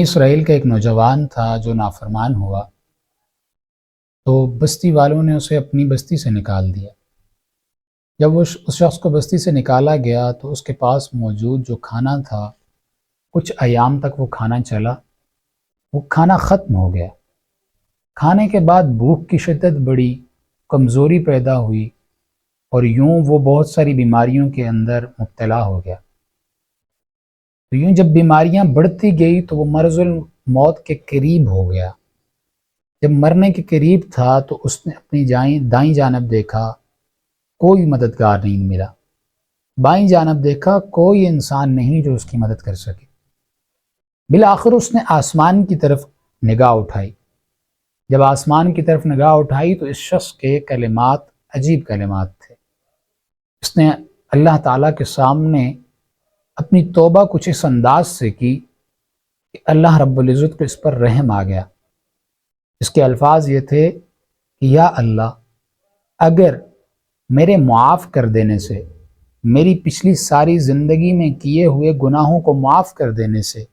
اسرائیل کا ایک نوجوان تھا جو نافرمان ہوا تو بستی والوں نے اسے اپنی بستی سے نکال دیا۔ جب اس شخص کو بستی سے نکالا گیا تو اس کے پاس موجود جو کھانا تھا کچھ ایام تک وہ کھانا چلا، وہ کھانا ختم ہو گیا۔ کھانے کے بعد بھوک کی شدت بڑھی، کمزوری پیدا ہوئی اور یوں وہ بہت ساری بیماریوں کے اندر مبتلا ہو گیا۔ تو یوں جب بیماریاں بڑھتی گئی تو وہ مرض الموت کے قریب ہو گیا۔ جب مرنے کے قریب تھا تو اس نے اپنی دائیں جانب دیکھا، کوئی مددگار نہیں ملا۔ بائیں جانب دیکھا، کوئی انسان نہیں جو اس کی مدد کر سکے۔ بالآخر اس نے آسمان کی طرف نگاہ اٹھائی۔ جب آسمان کی طرف نگاہ اٹھائی تو اس شخص کے کلمات عجیب کلمات تھے۔ اس نے اللہ تعالیٰ کے سامنے اپنی توبہ کچھ اس انداز سے کی کہ اللہ رب العزت کو اس پر رحم آ گیا۔ اس کے الفاظ یہ تھے کہ یا اللہ، اگر میرے معاف کر دینے سے، میری پچھلی ساری زندگی میں کیے ہوئے گناہوں کو معاف کر دینے سے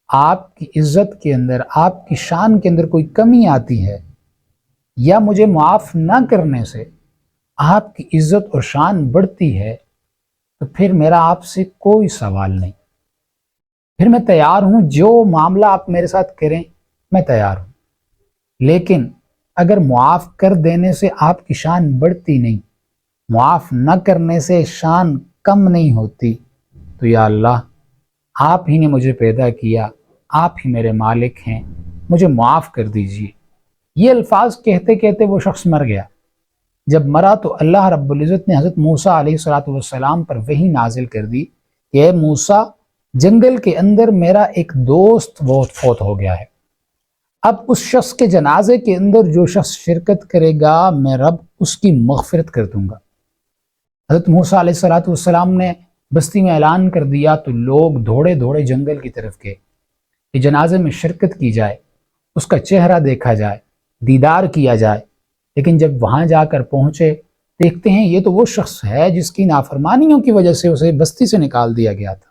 آپ کی عزت کے اندر، آپ کی شان کے اندر کوئی کمی آتی ہے، یا مجھے معاف نہ کرنے سے آپ کی عزت اور شان بڑھتی ہے، تو پھر میرا آپ سے کوئی سوال نہیں، پھر میں تیار ہوں، جو معاملہ آپ میرے ساتھ کریں میں تیار ہوں۔ لیکن اگر معاف کر دینے سے آپ کی شان بڑھتی نہیں، معاف نہ کرنے سے شان کم نہیں ہوتی، تو یا اللہ، آپ ہی نے مجھے پیدا کیا، آپ ہی میرے مالک ہیں، مجھے معاف کر دیجئے۔ یہ الفاظ کہتے کہتے وہ شخص مر گیا۔ جب مرا تو اللہ رب العزت نے حضرت موسیٰ علیہ السلام پر وحی نازل کر دی کہ اے موسیٰ، جنگل کے اندر میرا ایک دوست فوت ہو گیا ہے۔ اب اس شخص کے جنازے کے اندر جو شخص شرکت کرے گا میں رب اس کی مغفرت کر دوں گا۔ حضرت موسیٰ علیہ السلام نے بستی میں اعلان کر دیا تو لوگ دوڑے دوڑے جنگل کی طرف گئے کہ جنازے میں شرکت کی جائے، اس کا چہرہ دیکھا جائے، دیدار کیا جائے۔ لیکن جب وہاں جا کر پہنچے، دیکھتے ہیں یہ تو وہ شخص ہے جس کی نافرمانیوں کی وجہ سے اسے بستی سے نکال دیا گیا تھا،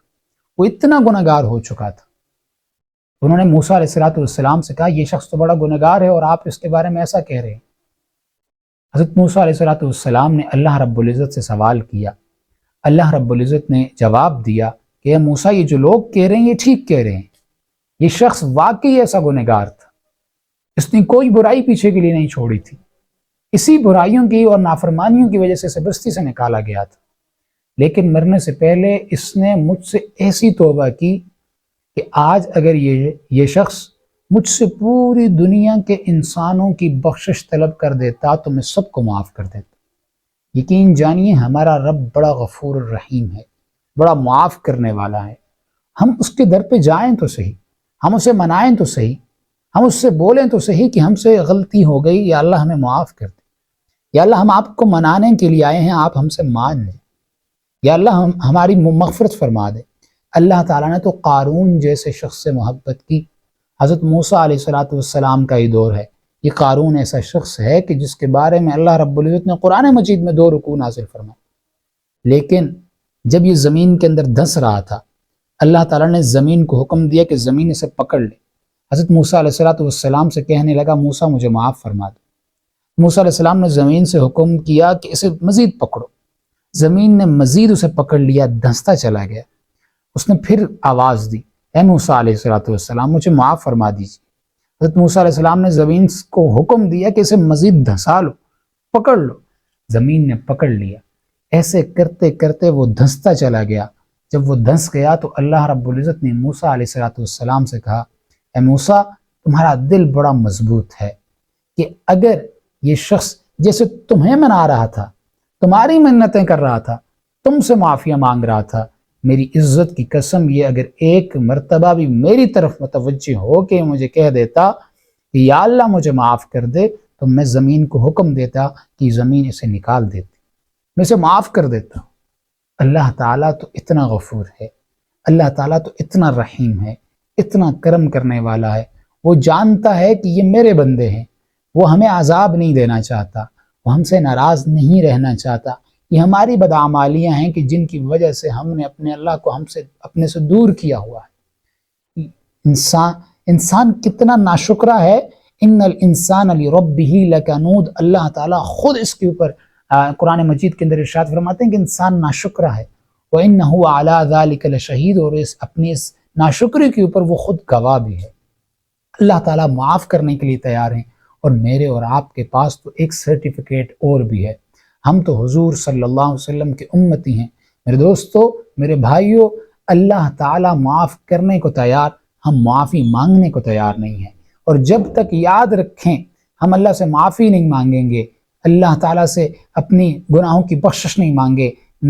وہ اتنا گنہگار ہو چکا تھا۔ انہوں نے موسیٰ علیہ السلام سے کہا یہ شخص تو بڑا گنہگار ہے اور آپ اس کے بارے میں ایسا کہہ رہے ہیں۔ حضرت موسیٰ علیہ السلام نے اللہ رب العزت سے سوال کیا۔ اللہ رب العزت نے جواب دیا کہ اے موسیٰ، یہ جو لوگ کہہ رہے ہیں یہ ٹھیک کہہ رہے ہیں، یہ شخص واقعی ایسا گنہگار تھا، اس نے کوئی برائی پیچھے کے لیے نہیں چھوڑی تھی، اسی برائیوں کی اور نافرمانیوں کی وجہ سے اسے بستی سے نکالا گیا تھا، لیکن مرنے سے پہلے اس نے مجھ سے ایسی توبہ کی کہ آج اگر یہ شخص مجھ سے پوری دنیا کے انسانوں کی بخشش طلب کر دیتا تو میں سب کو معاف کر دیتا۔ یقین جانیے ہمارا رب بڑا غفور الرحیم ہے، بڑا معاف کرنے والا ہے۔ ہم اس کے در پہ جائیں تو صحیح، ہم اسے منائیں تو صحیح، ہم اس سے بولیں تو صحیح کہ ہم سے غلطی ہو گئی، یا اللہ ہمیں معاف کر دے، یا اللہ ہم آپ کو منانے کے لیے آئے ہیں، آپ ہم سے مان لیں، یا اللہ ہماری مغفرت فرما دے۔ اللہ تعالیٰ نے تو قارون جیسے شخص سے محبت کی۔ حضرت موسیٰ علیہ السلام کا ہی دور ہے، یہ قارون ایسا شخص ہے کہ جس کے بارے میں اللہ رب العزت نے قرآن مجید میں 2 رکوع نازل فرمائے۔ لیکن جب یہ زمین کے اندر دھنس رہا تھا، اللہ تعالیٰ نے زمین کو حکم دیا کہ زمین اسے پکڑ لے۔ حضرت موسیٰ علیہ السلام سے کہنے لگا موسیٰ مجھے معاف فرما دو۔ موسیٰ علیہ السلام نے زمین سے حکم کیا کہ اسے مزید پکڑو۔ زمین نے مزید اسے پکڑ لیا، دھنستا چلا گیا۔ اس نے پھر آواز دی اے موسیٰ علیہ السلام مجھے معاف فرما دیجیے۔ حضرت موسیٰ علیہ السلام نے زمین کو حکم دیا کہ اسے مزید دھنسا لو، پکڑ لو۔ زمین نے پکڑ لیا، ایسے کرتے کرتے وہ دھنستا چلا گیا۔ جب وہ دھنس گیا تو اللہ رب العزت نے موسیٰ علیہ السلام سے کہا اے موسیٰ، تمہارا دل بڑا مضبوط ہے کہ اگر یہ شخص جیسے تمہیں منا رہا تھا، تمہاری منتیں کر رہا تھا، تم سے معافیاں مانگ رہا تھا، میری عزت کی قسم یہ اگر ایک مرتبہ بھی میری طرف متوجہ ہو کے مجھے کہہ دیتا کہ یا اللہ مجھے معاف کر دے، تو میں زمین کو حکم دیتا کہ زمین اسے نکال دیتی، میں اسے معاف کر دیتا۔ اللہ تعالیٰ تو اتنا غفور ہے، اللہ تعالیٰ تو اتنا رحیم ہے، اتنا کرم کرنے والا ہے۔ وہ جانتا ہے کہ یہ میرے بندے ہیں، وہ ہمیں عذاب نہیں دینا چاہتا، وہ ہم سے ناراض نہیں رہنا چاہتا۔ یہ ہماری بدعمالیاں ہیں کہ جن کی وجہ سے ہم نے اپنے اللہ کو اپنے سے دور کیا ہوا ہے۔ انسان کتنا ناشکرہ ہے. ان الانسان لربہ لکنود، اللہ تعالیٰ خود اس کے اوپر قرآن مجید کے اندر ارشاد فرماتے ہیں کہ انسان ناشکرہ ہے. وَإِنَّهُ عَلَىٰ ذَلِكَ لَشَهِيدٌ، اور اپنی اس ناشکری کے اوپر وہ خود گواہ بھی ہے. اللہ تعالیٰ معاف کرنے کے لیے تیار ہیں، اور میرے اور آپ کے پاس تو ایک سرٹیفکیٹ اور بھی ہے. ہم تو حضور صلی اللہ علیہ وسلم کے امتی ہیں. میرے دوستو، میرے بھائیوں، اللہ تعالیٰ معاف کرنے کو تیار، ہم معافی مانگنے کو تیار نہیں ہیں. اور جب تک یاد رکھیں ہم اللہ سے معافی نہیں مانگیں گے، اللہ تعالیٰ سے اپنی گناہوں کی بخشش نہیں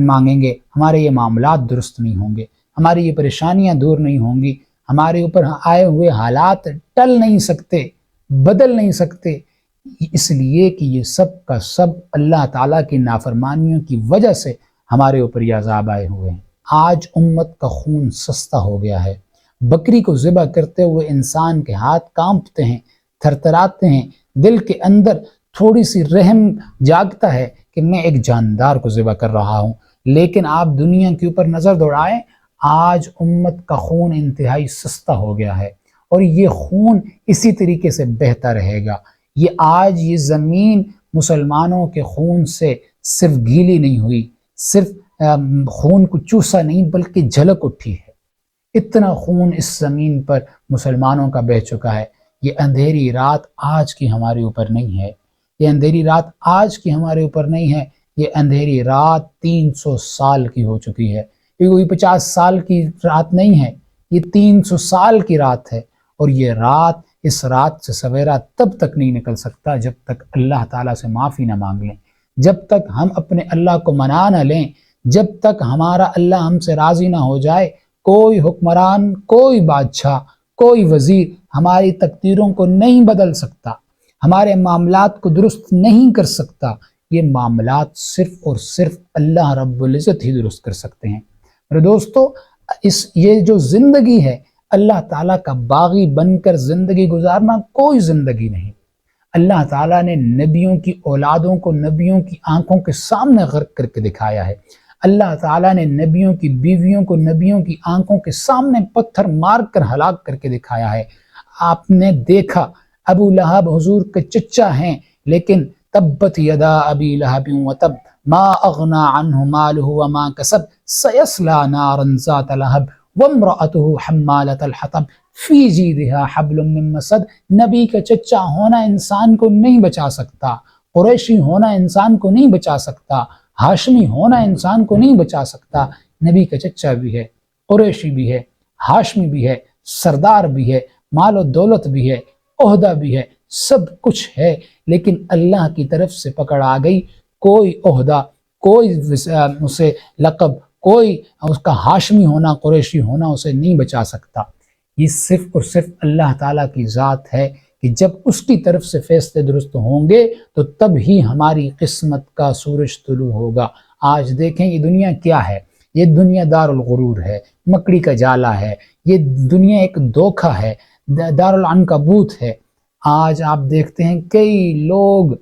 مانگیں گے، ہمارے یہ معاملات درست نہیں ہوں گے، ہماری یہ پریشانیاں دور نہیں ہوں گی، ہمارے اوپر آئے ہوئے حالات ٹل نہیں سکتے، بدل نہیں سکتے، اس لیے کہ یہ سب کا سب اللہ تعالیٰ کی نافرمانیوں کی وجہ سے ہمارے اوپر یہ عذاب آئے ہوئے ہیں. آج امت کا خون سستا ہو گیا ہے. بکری کو ذبح کرتے ہوئے انسان کے ہاتھ کانپتے ہیں، تھرتھراتے ہیں، دل کے اندر تھوڑی سی رحم جاگتا ہے کہ میں ایک جاندار کو ذبح کر رہا ہوں. لیکن آپ دنیا کے اوپر نظر دوڑائیں، آج امت کا خون انتہائی سستا ہو گیا ہے، اور یہ خون اسی طریقے سے بہتا رہے گا. یہ زمین مسلمانوں کے خون سے صرف گیلی نہیں ہوئی، صرف خون کو چوسا نہیں بلکہ جھلک اٹھی ہے. اتنا خون اس زمین پر مسلمانوں کا بہہ چکا ہے. یہ اندھیری رات آج کی ہمارے اوپر نہیں ہے، یہ اندھیری رات آج کی ہمارے اوپر نہیں ہے، یہ اندھیری رات 300 سال کی ہو چکی ہے. یہ کوئی 50 سال کی رات نہیں ہے، یہ 300 سال کی رات ہے. اور یہ رات، اس رات سے سویرا تب تک نہیں نکل سکتا جب تک اللہ تعالیٰ سے معافی نہ مانگ لیں، جب تک ہم اپنے اللہ کو منا نہ لیں، جب تک ہمارا اللہ ہم سے راضی نہ ہو جائے. کوئی حکمران، کوئی بادشاہ، کوئی وزیر ہماری تقدیروں کو نہیں بدل سکتا، ہمارے معاملات کو درست نہیں کر سکتا. یہ معاملات صرف اور صرف اللہ رب العزت ہی درست کر سکتے ہیں. میرے دوستو، یہ جو زندگی ہے، اللہ تعالیٰ کا باغی بن کر زندگی گزارنا کوئی زندگی نہیں. اللہ تعالیٰ نے نبیوں کی اولادوں کو نبیوں کی آنکھوں کے سامنے غرق کر کے دکھایا ہے. اللہ تعالیٰ نے نبیوں کی بیویوں کو نبیوں کی آنکھوں کے سامنے پتھر مار کر ہلاک کر کے دکھایا ہے. آپ نے دیکھا ابو لہب حضور کے چچا ہیں، لیکن تبت یدا ابی لہب وتب ما اغنى عنہ مالہ وما کسب سیصلی نارا ذات لہب وامرأتہ حمالۃ الحطب فی جیدہا حبل من مسد. نبی کا چچا ہونا انسان کو نہیں بچا سکتا، قریشی ہونا انسان کو نہیں بچا سکتا، ہاشمی ہونا انسان کو نہیں بچا سکتا. نبی کا چچا بھی ہے، قریشی بھی ہے، ہاشمی بھی ہے، سردار بھی ہے، مال و دولت بھی ہے، عہدہ بھی ہے، سب کچھ ہے. لیکن اللہ کی طرف سے پکڑ آ گئی، کوئی عہدہ، کوئی اسے لقب، کوئی اس کا ہاشمی ہونا، قریشی ہونا اسے نہیں بچا سکتا. یہ صرف اور صرف اللہ تعالیٰ کی ذات ہے کہ جب اس کی طرف سے فیصلے درست ہوں گے تو تب ہی ہماری قسمت کا سورج طلوع ہوگا. آج دیکھیں یہ دنیا کیا ہے، یہ دنیا دار الغرور ہے، مکڑی کا جالا ہے، یہ دنیا ایک دھوکہ ہے، دار العنکبوت ہے. آج آپ دیکھتے ہیں کئی لوگ،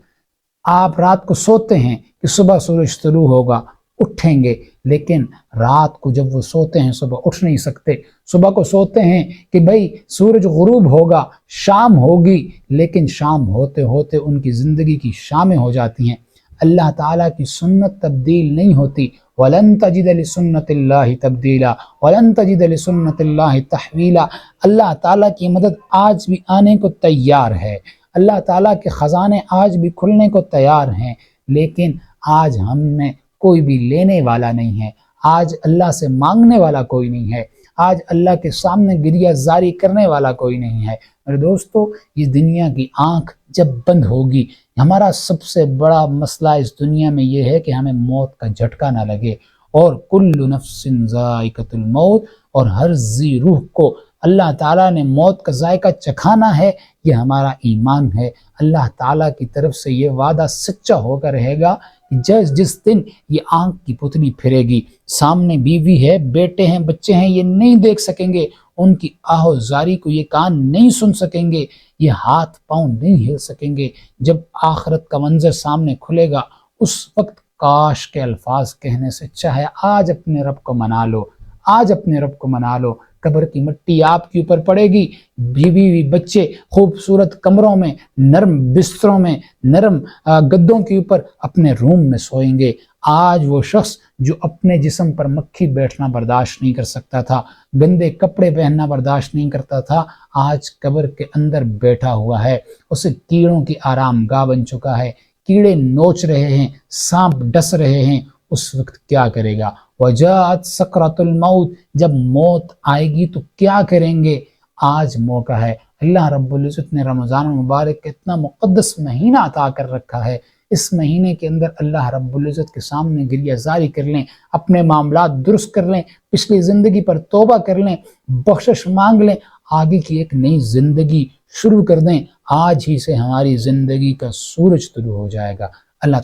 آپ رات کو سوتے ہیں کہ صبح سورج طلوع ہوگا، اٹھیں گے، لیکن رات کو جب وہ سوتے ہیں صبح اٹھ نہیں سکتے. صبح کو سوتے ہیں کہ بھئی سورج غروب ہوگا، شام ہوگی، لیکن شام ہوتے ہوتے ان کی زندگی کی شامیں ہو جاتی ہیں. اللہ تعالیٰ کی سنت تبدیل نہیں ہوتی. وَلَن تَجِدَ لِسُنَّتِ اللَّهِ تَبْدِيلًا وَلَن تَجِدَ لِسُنَّتِ اللَّهِ تَحْوِيلًا. اللہ تعالیٰ کی مدد آج بھی آنے کو تیار ہے، اللہ تعالیٰ کے خزانے آج بھی کھلنے کو تیار ہیں، لیکن آج ہم میں کوئی بھی لینے والا نہیں ہے، آج اللہ سے مانگنے والا کوئی نہیں ہے، آج اللہ کے سامنے گریہ زاری کرنے والا کوئی نہیں ہے. میرے دوستو، یہ دنیا کی آنکھ جب بند ہوگی، ہمارا سب سے بڑا مسئلہ اس دنیا میں یہ ہے کہ ہمیں موت کا جھٹکا نہ لگے. اور کل نفس ذائقۃ الموت، اور ہر ذی روح کو اللہ تعالیٰ نے موت کا ذائقہ چکھانا ہے. یہ ہمارا ایمان ہے. اللہ تعالیٰ کی طرف سے یہ وعدہ سچا ہو کر رہے گا کہ جس دن یہ آنکھ کی پتلی پھرے گی، سامنے بیوی ہے، بیٹے ہیں، بچے ہیں، یہ نہیں دیکھ سکیں گے، ان کی آہو زاری کو یہ کان نہیں سن سکیں گے، یہ ہاتھ پاؤں نہیں ہل سکیں گے. جب آخرت کا منظر سامنے کھلے گا، اس وقت کاش کے الفاظ کہنے سے چاہے آج اپنے رب کو منا لو، آج اپنے رب کو منا لو. قبر کی مٹی آپ کے اوپر پڑے گی، بیوی بچے خوبصورت کمروں میں، نرم بستروں میں، نرم گدوں کے اوپر اپنے روم میں سوئیں گے۔ آج وہ شخص جو اپنے جسم پر مکھی بیٹھنا برداشت نہیں کر سکتا تھا، گندے کپڑے پہننا برداشت نہیں کرتا تھا، آج قبر کے اندر بیٹھا ہوا ہے، اسے کیڑوں کی آرام گاہ بن چکا ہے، کیڑے نوچ رہے ہیں، سانپ ڈس رہے ہیں، اس وقت کیا کرے گا؟ وجاءت سکرۃ الموت، جب موت آئے گی تو کیا کریں گے؟ آج موقع ہے۔ اللہ رب العزت نے رمضان المبارک کا اتنا مقدس مہینہ عطا کر رکھا ہے، اس مہینے کے اندر اللہ رب العزت کے سامنے گریہ زاری کر لیں، اپنے معاملات درست کر لیں، پچھلی زندگی پر توبہ کر لیں، بخشش مانگ لیں، آگے کی ایک نئی زندگی شروع کر دیں۔ آج ہی سے ہماری زندگی کا سورج طلوع ہو جائے گا۔